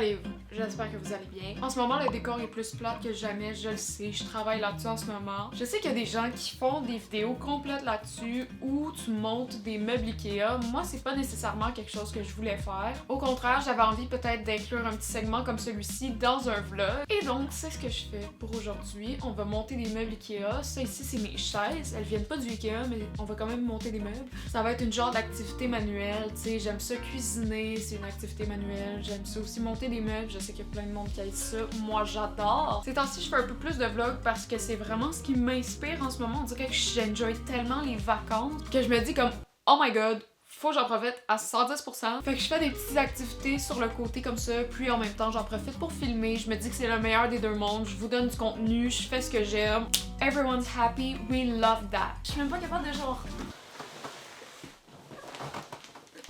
allez-vous? J'espère que vous allez bien. En ce moment, le décor est plus plat que jamais, je le sais. Je travaille là-dessus en ce moment. Je sais qu'il y a des gens qui font des vidéos complètes là-dessus où tu montes des meubles Ikea. Moi, c'est pas nécessairement quelque chose que je voulais faire. Au contraire, j'avais envie peut-être d'inclure un petit segment comme celui-ci dans un vlog. Et donc, c'est ce que je fais pour aujourd'hui. On va monter des meubles Ikea. Ça ici, c'est mes chaises. Elles viennent pas du Ikea, mais on va quand même monter des meubles. Ça va être une genre d'activité manuelle, tu sais. J'aime ça cuisiner, c'est une activité manuelle. J'aime ça aussi monter des meubles. Je sais qu'il y a plein de monde qui aime ça. Moi, j'adore. Ces temps-ci, je fais un peu plus de vlogs parce que c'est vraiment ce qui m'inspire en ce moment. On dirait que j'enjoy tellement les vacances que je me dis comme « Oh my god ». Faut que j'en profite à 110%. Fait que je fais des petites activités sur le côté comme ça, puis en même temps j'en profite pour filmer. Je me dis que c'est le meilleur des deux mondes. Je vous donne du contenu, je fais ce que j'aime. Everyone's happy, we love that. Je suis même pas capable de genre...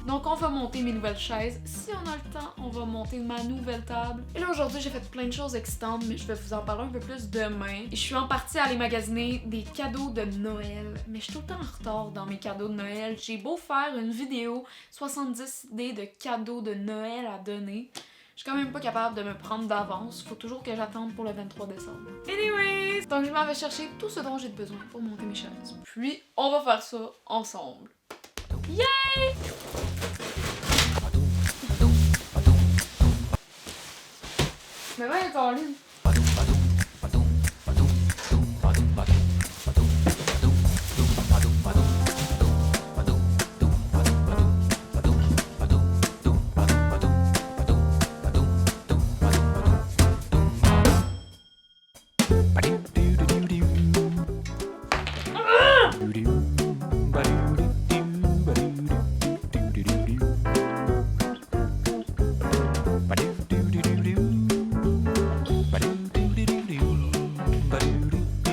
Donc on va monter mes nouvelles chaises. Si on a le temps, on va monter ma nouvelle table. Et là aujourd'hui j'ai fait plein de choses excitantes, mais je vais vous en parler un peu plus demain. Et je suis en partie à aller magasiner des cadeaux de Noël. Mais je suis tout le temps en retard dans mes cadeaux de Noël. J'ai beau faire une vidéo 70 idées de cadeaux de Noël à donner. Je suis quand même pas capable de me prendre d'avance. Faut toujours que j'attende pour le 23 décembre. Anyways! Donc je m'en vais chercher tout ce dont j'ai besoin pour monter mes chaises. Puis on va faire ça ensemble. Yay! Mais ouais, Caroline.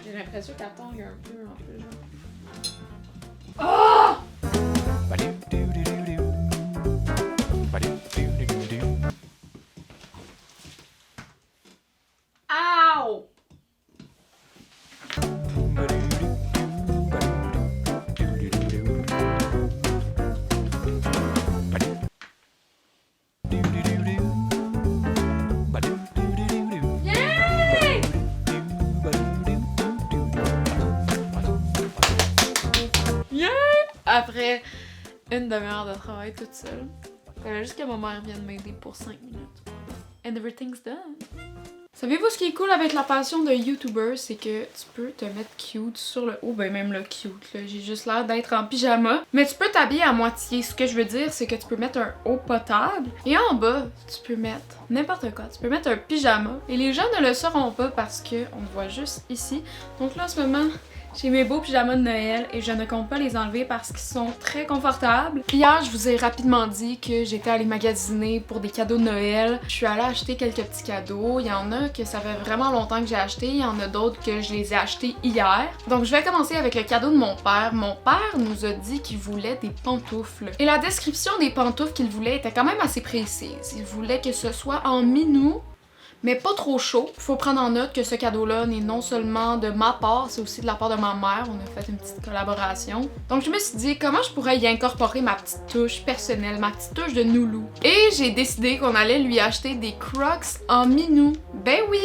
J'ai l'impression qu'elle tangue un peu en plus. Oh! Ow! Après une demi-heure de travail toute seule, fallait juste que ma mère vienne m'aider pour 5 minutes. And everything's done. Savez-vous ce qui est cool avec la passion de YouTuber, c'est que tu peux te mettre cute sur le haut, ben même le cute, là, j'ai juste l'air d'être en pyjama. Mais tu peux t'habiller à moitié, ce que je veux dire c'est que tu peux mettre un haut potable et en bas, tu peux mettre n'importe quoi, tu peux mettre un pyjama. Et les gens ne le sauront pas parce que on le voit juste ici. Donc là en ce moment, j'ai mes beaux pyjamas de Noël et je ne compte pas les enlever parce qu'ils sont très confortables. Hier, je vous ai rapidement dit que j'étais allée magasiner pour des cadeaux de Noël. Je suis allée acheter quelques petits cadeaux. Il y en a que ça fait vraiment longtemps que j'ai acheté. Il y en a d'autres que je les ai achetés hier. Donc je vais commencer avec le cadeau de mon père. Mon père nous a dit qu'il voulait des pantoufles. Et la description des pantoufles qu'il voulait était quand même assez précise. Il voulait que ce soit en minou, mais pas trop chaud. Faut prendre en note que ce cadeau-là n'est non seulement de ma part, c'est aussi de la part de ma mère. On a fait une petite collaboration. Donc je me suis dit comment je pourrais y incorporer ma petite touche personnelle, ma petite touche de noulou. Et j'ai décidé qu'on allait lui acheter des Crocs en minou. Ben oui!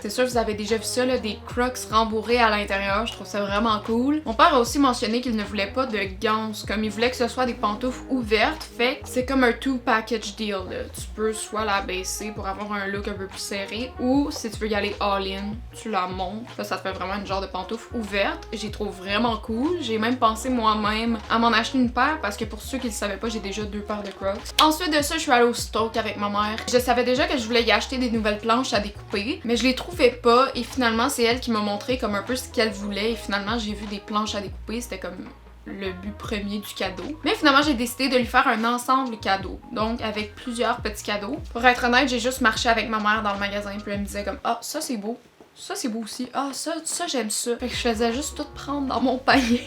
C'est sûr que vous avez déjà vu ça, là, des Crocs rembourrés à l'intérieur. Je trouve ça vraiment cool. Mon père a aussi mentionné qu'il ne voulait pas de gants, comme il voulait que ce soit des pantoufles ouvertes. Fait que c'est comme un two package deal, là. Tu peux soit la baisser pour avoir un look un peu plus serré, ou si tu veux y aller all-in, tu la montes. Ça te fait vraiment une genre de pantoufle ouverte. J'y trouve vraiment cool. J'ai même pensé moi-même à m'en acheter une paire parce que pour ceux qui le savaient pas, j'ai déjà 2 paires de Crocs. Ensuite de ça, je suis allée au stock avec ma mère. Je savais déjà que je voulais y acheter des nouvelles planches à découper, mais je les trouvais pas et finalement c'est elle qui m'a montré comme un peu ce qu'elle voulait et finalement j'ai vu des planches à découper. C'était comme le but premier du cadeau. Mais finalement, j'ai décidé de lui faire un ensemble cadeau. Donc, avec plusieurs petits cadeaux. Pour être honnête, j'ai juste marché avec ma mère dans le magasin puis elle me disait comme « Ah, ça c'est beau. Ça c'est beau aussi. Ah, ça j'aime ça. » Fait que je faisais juste tout prendre dans mon panier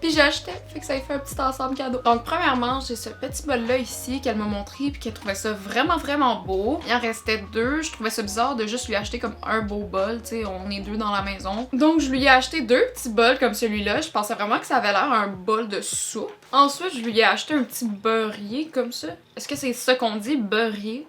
puis j'achetais. Fait que ça a fait un petit ensemble cadeau. Donc, premièrement, j'ai ce petit bol-là ici qu'elle m'a montré puis qu'elle trouvait ça vraiment beau. Il en restait 2. Je trouvais ça bizarre de juste lui acheter comme un beau bol. Tu sais, on est 2 dans la maison. Donc, je lui ai acheté 2 petits bols comme celui-là. Je pensais vraiment que ça avait l'air un bol de soupe. Ensuite, je lui ai acheté un petit beurrier comme ça. Est-ce que c'est ça qu'on dit, beurrier?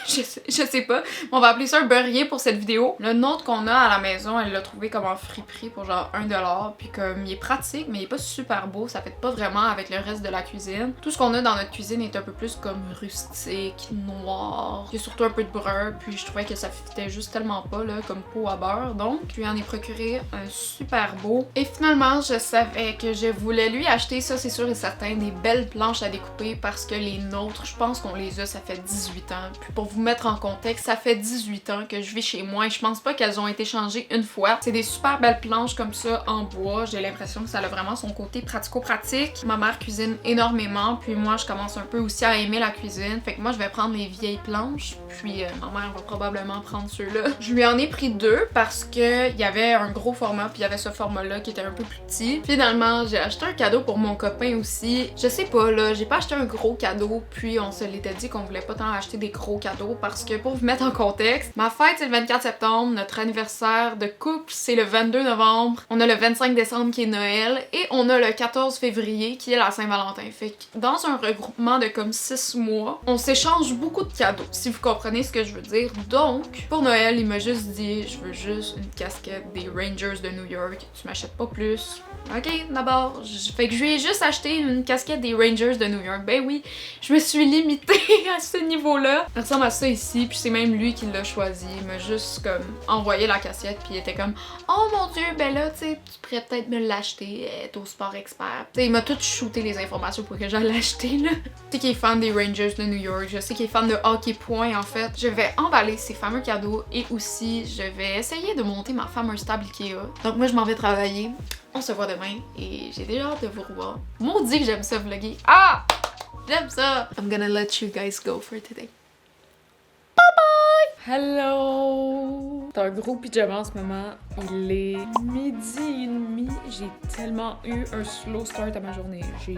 je sais pas. On va appeler ça un beurrier pour cette vidéo. Le nôtre qu'on a à la maison, elle l'a trouvé comme en friperie pour genre 1$. Puis comme il est pratique, mais il est pas super beau. Ça fait pas vraiment avec le reste de la cuisine. Tout ce qu'on a dans notre cuisine est un peu plus comme rustique, noir. Il y a surtout un peu de brun. Puis je trouvais que ça fitait juste tellement pas là, comme pot à beurre. Donc je lui en ai procuré un super beau. Et finalement, je savais que je voulais lui acheter, ça c'est sûr et certain, des belles planches à découper parce que les nôtres, je pense qu'on les a, ça fait 18 ans. Puis pour vous mettre en contexte, ça fait 18 ans que je vis chez moi et je pense pas qu'elles ont été changées une fois. C'est des super belles planches comme ça en bois. J'ai l'impression que ça a vraiment son côté pratico-pratique. Ma mère cuisine énormément, puis moi je commence un peu aussi à aimer la cuisine. Fait que moi je vais prendre les vieilles planches, puis ma mère va probablement prendre ceux-là. Je lui en ai pris deux parce que il y avait un gros format, puis il y avait ce format-là qui était un peu plus petit. Finalement, j'ai acheté un cadeau pour mon copain aussi. Je sais pas là, j'ai pas acheté un gros cadeau, puis on se l'était dit qu'on voulait pas tant acheter des gros cadeaux parce que pour vous mettre en contexte, ma fête c'est le 24 septembre, notre anniversaire de couple c'est le 22 novembre, on a le 25 décembre qui est Noël et on a le 14 février qui est la Saint-Valentin. Fait que dans un regroupement de comme 6 mois, on s'échange beaucoup de cadeaux, si vous comprenez ce que je veux dire. Donc, pour Noël, il m'a juste dit, je veux juste une casquette des Rangers de New York, tu m'achètes pas plus. Ok, d'abord, fait que je lui ai juste acheté une casquette des Rangers de New York. Ben oui, je me suis limitée à ce niveau-là. Elle ressemble à ça ici, puis c'est même lui qui l'a choisi. Il m'a juste comme envoyé la casquette, puis il était comme oh mon dieu, ben là, tu sais, tu pourrais peut-être me l'acheter, t'es au sport expert. T'sais, il m'a tout shooté les informations pour que j'aille l'acheter là. Je sais qu'il est fan des Rangers de New York, je sais qu'il est fan de hockey point en fait. Je vais emballer ces fameux cadeaux et aussi je vais essayer de monter ma fameuse table Ikea. Donc moi je m'en vais travailler. On se voit demain et j'ai déjà hâte de vous revoir. Maudit que j'aime ça vlogger. Ah! J'aime ça! I'm gonna let you guys go for today. Bye bye! Hello! C'est un gros pyjama en ce moment. Il est 12h30. J'ai tellement eu un slow start à ma journée. J'ai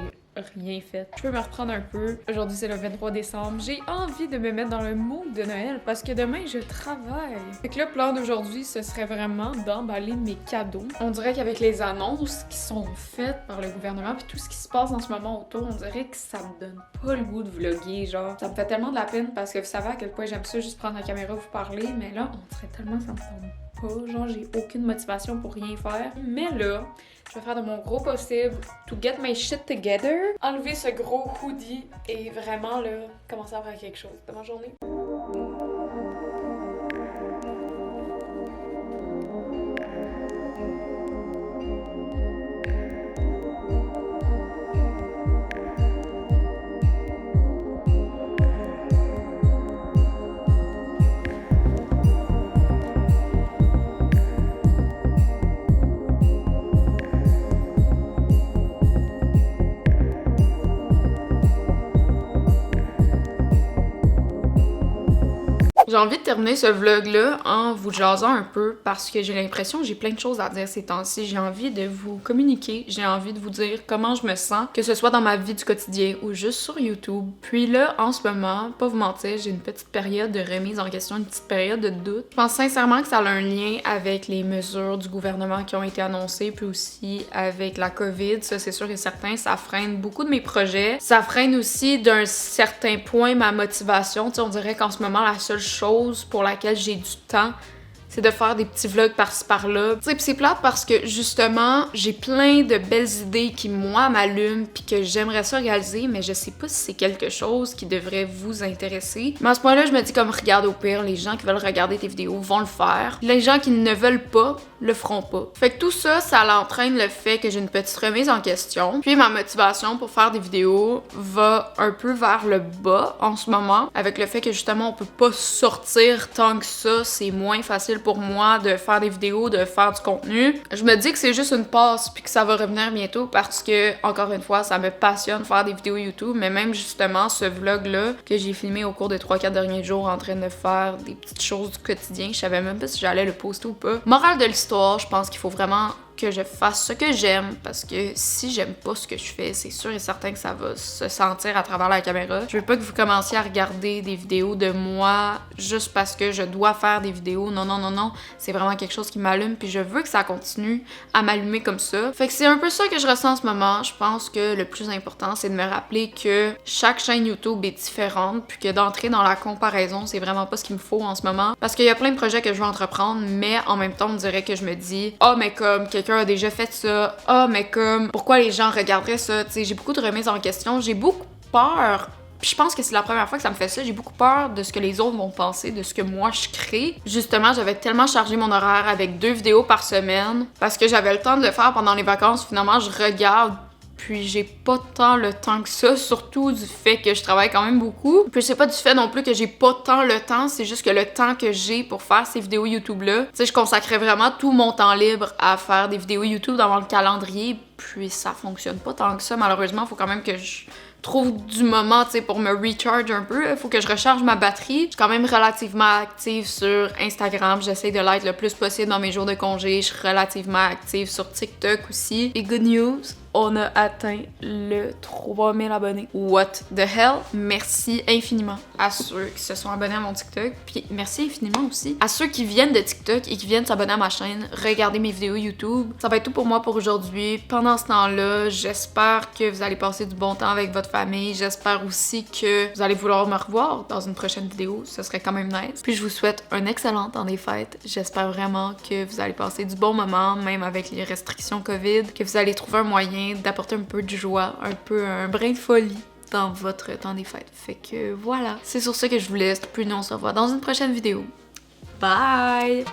rien fait. Je peux me reprendre un peu. Aujourd'hui, c'est le 23 décembre. J'ai envie de me mettre dans le mood de Noël parce que demain, je travaille. Fait que le plan d'aujourd'hui, ce serait vraiment d'emballer mes cadeaux. On dirait qu'avec les annonces qui sont faites par le gouvernement puis tout ce qui se passe en ce moment autour, on dirait que ça me donne pas le goût de vlogger, genre. Ça me fait tellement de la peine parce que vous savez à quel point j'aime ça, juste prendre la caméra, vous parler, mais là, on dirait tellement que ça me tombe pas. Genre, j'ai aucune motivation pour rien faire. Mais là, je vais faire de mon gros possible to get my shit together. Enlever ce gros hoodie et vraiment là, commencer à faire quelque chose de ma journée. J'ai envie de terminer ce vlog-là en vous jasant un peu parce que j'ai l'impression que j'ai plein de choses à dire ces temps-ci. J'ai envie de vous communiquer, j'ai envie de vous dire comment je me sens, que ce soit dans ma vie du quotidien ou juste sur YouTube. Puis là, en ce moment, pas vous mentir, j'ai une petite période de remise en question, une petite période de doute. Je pense sincèrement que ça a un lien avec les mesures du gouvernement qui ont été annoncées, puis aussi avec la COVID. Ça, c'est sûr et certain, ça freine beaucoup de mes projets. Ça freine aussi d'un certain point ma motivation. Tu sais, on dirait qu'en ce moment, la seule chose pour laquelle j'ai du temps, c'est de faire des petits vlogs par-ci par-là. Tu sais, pis c'est plate parce que justement, j'ai plein de belles idées qui, moi, m'allument pis que j'aimerais ça réaliser, mais je sais pas si c'est quelque chose qui devrait vous intéresser. Mais à ce point-là, je me dis comme, regarde, au pire, les gens qui veulent regarder tes vidéos vont le faire. Les gens qui ne veulent pas, le feront pas. Fait que tout ça, ça l'entraîne le fait que j'ai une petite remise en question. Puis ma motivation pour faire des vidéos va un peu vers le bas en ce moment, avec le fait que justement, on peut pas sortir tant que ça, c'est moins facile pour moi de faire des vidéos, de faire du contenu. Je me dis que c'est juste une passe puis que ça va revenir bientôt parce que, encore une fois, ça me passionne faire des vidéos YouTube, mais même justement ce vlog-là que j'ai filmé au cours des 3-4 derniers jours en train de faire des petites choses du quotidien, je savais même pas si j'allais le poster ou pas. Morale de l'histoire, je pense qu'il faut vraiment que je fasse ce que j'aime, parce que si j'aime pas ce que je fais, c'est sûr et certain que ça va se sentir à travers la caméra. Je veux pas que vous commenciez à regarder des vidéos de moi juste parce que je dois faire des vidéos. Non, non, non, non. C'est vraiment quelque chose qui m'allume, puis je veux que ça continue à m'allumer comme ça. Fait que c'est un peu ça que je ressens en ce moment. Je pense que le plus important, c'est de me rappeler que chaque chaîne YouTube est différente, puis que d'entrer dans la comparaison, c'est vraiment pas ce qu'il me faut en ce moment. Parce qu'il y a plein de projets que je veux entreprendre, mais en même temps, on dirait que je me dis « Ah, mais comme, quelqu'un a déjà fait ça. Ah, mais comme, pourquoi les gens regarderaient ça? » Tu sais, j'ai beaucoup de remises en question. J'ai beaucoup peur. Puis je pense que c'est la première fois que ça me fait ça. J'ai beaucoup peur de ce que les autres vont penser, de ce que moi je crée. Justement, j'avais tellement chargé mon horaire avec 2 vidéos par semaine parce que j'avais le temps de le faire pendant les vacances. Finalement, je regarde. Puis j'ai pas tant le temps que ça, surtout du fait que je travaille quand même beaucoup. Puis c'est pas du fait non plus que j'ai pas tant le temps, c'est juste que le temps que j'ai pour faire ces vidéos YouTube-là, tu sais, je consacrais vraiment tout mon temps libre à faire des vidéos YouTube dans mon calendrier, puis ça fonctionne pas tant que ça, malheureusement. Faut quand même que je trouve du moment, tu sais, pour me recharge un peu. Il faut que je recharge ma batterie. Je suis quand même relativement active sur Instagram. J'essaie de l'être le plus possible dans mes jours de congé. Je suis relativement active sur TikTok aussi. Et good news, on a atteint le 3000 abonnés. What the hell? Merci infiniment à ceux qui se sont abonnés à mon TikTok. Puis merci infiniment aussi à ceux qui viennent de TikTok et qui viennent s'abonner à ma chaîne, regarder mes vidéos YouTube. Ça va être tout pour moi pour aujourd'hui. Pendant ce temps-là, j'espère que vous allez passer du bon temps avec votre famille. J'espère aussi que vous allez vouloir me revoir dans une prochaine vidéo. Ce serait quand même nice. Puis je vous souhaite un excellent temps des fêtes. J'espère vraiment que vous allez passer du bon moment, même avec les restrictions COVID, que vous allez trouver un moyen d'apporter un peu de joie, un peu un brin de folie dans votre temps des fêtes. Fait que voilà, c'est sur ça que je vous laisse. Puis nous on se revoit dans une prochaine vidéo. Bye!